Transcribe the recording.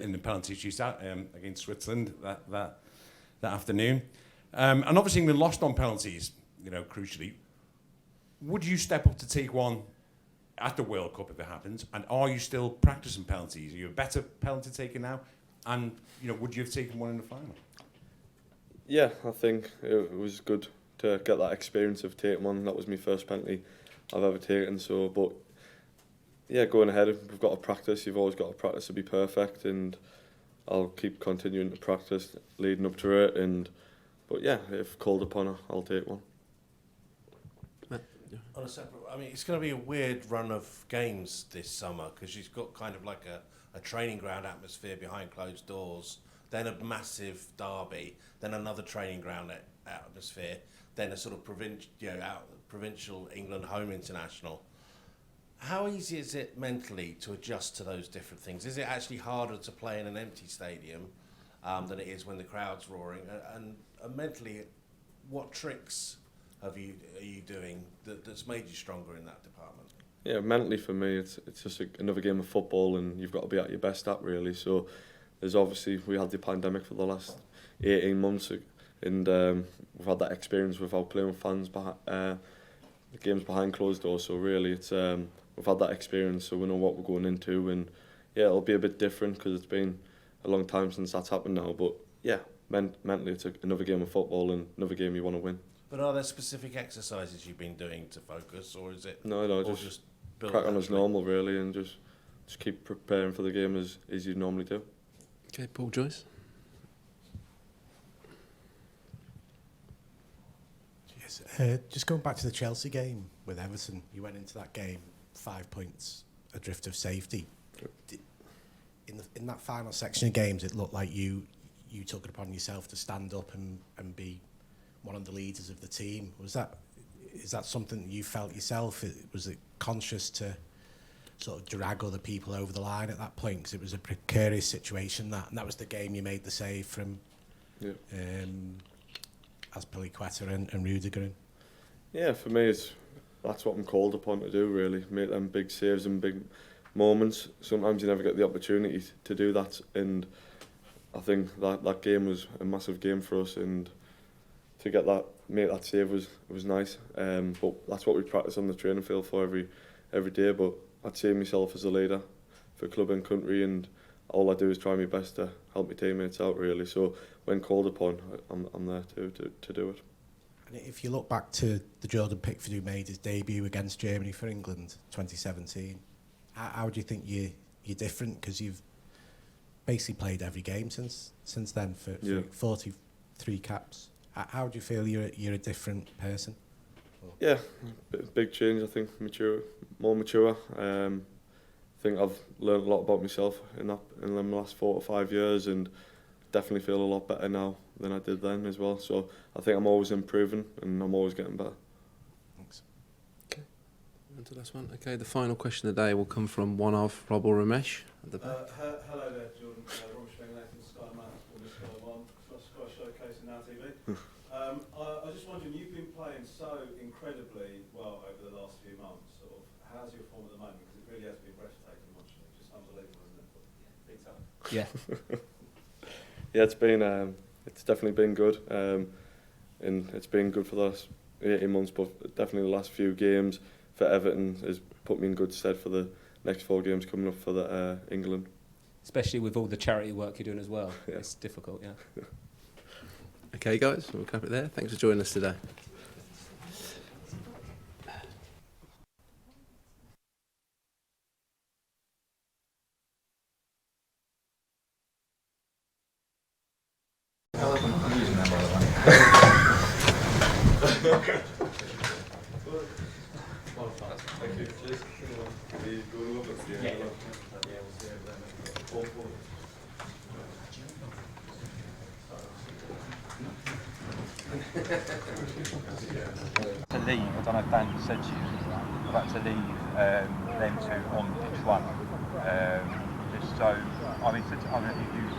in the penalty shootout against Switzerland that afternoon. And obviously England lost on penalties, crucially. Would you step up to take one at the World Cup if it happens? And are you still practicing penalties? Are you a better penalty taker now? And, would you have taken one in the final? Yeah, I think it was good to get that experience of taking one. That was my first penalty I've ever taken. So, but yeah, going ahead, we've got to practice. You've always got to practice to be perfect, and I'll keep continuing to practice leading up to it. But yeah, if called upon, I'll take one. On a separate, it's going to be a weird run of games this summer because you've got kind of like a training ground atmosphere behind closed doors, then a massive derby, then another training ground atmosphere, then a sort of provincial England home international. How easy is it mentally to adjust to those different things? Is it actually harder to play in an empty stadium than it is when the crowd's roaring? And mentally, what tricks are you doing that's made you stronger in that department? Yeah, mentally for me, it's just another game of football, and you've got to be at your best at really. So there's obviously, we had the pandemic for the last 18 months, and we've had that experience without playing with fans the games behind closed doors. So really, it's we've had that experience, so we know what we're going into, and yeah, it'll be a bit different because it's been a long time since that's happened now. But yeah, mentally, it's another game of football and another game you want to win. But are there specific exercises you've been doing to focus, or is it? No, just crack on as normal really, and just keep preparing for the game as you normally do. Okay, Paul Joyce. Yes, just going back to the Chelsea game with Everton, you went into that game 5 points adrift of safety. In that final section of games, it looked like you took it upon yourself to stand up and be one of the leaders of the team. Is that something that you felt yourself? Was it conscious to sort of drag other people over the line at that point? Because it was a precarious situation, and that was the game you made the save from Azpilicueta and Rudiger. Yeah, for me, that's what I'm called upon to do really, make them big saves and big moments. Sometimes you never get the opportunity to do that, and I think that game was a massive game for us, and to make that save was nice. But that's what we practice on the training field for every day. But I'd see myself as a leader for club and country, and all I do is try my best to help my teammates out really. So when called upon, I'm there to do it. And if you look back to the Jordan Pickford who made his debut against Germany for England 2017, how do you think you're different? Because you've basically played every game since then for 43 caps. How do you feel you're a different person? Yeah, big change. I think more mature. I think I've learned a lot about myself in the last 4 or 5 years, and definitely feel a lot better now than I did then as well. So I think I'm always improving and I'm always getting better. Thanks. Okay, on to the last one. Okay, the final question of the day will come from one of Rob or Ramesh at the back. Hello there, Jordan. Rob Spengler from Sky Math, or the Sky One, Sky Showcase and Now TV. I was just wondering, you've been playing so incredibly well over the last few months. Sort of, how's your form at the moment? Because it really has been breathtaking watching it. Just unbelievable, isn't it? Big time. Yeah. Yeah, it's definitely been good, and it's been good for the last 18 months, but definitely the last few games for Everton has put me in good stead for the next 4 games coming up for the England. Especially with all the charity work you're doing as well. Yeah. It's difficult, yeah. Okay, guys, we'll cap it there. Thanks for joining us today. To leave, I don't know if Dan said to you, but to leave them two on pitch one. Just so, if you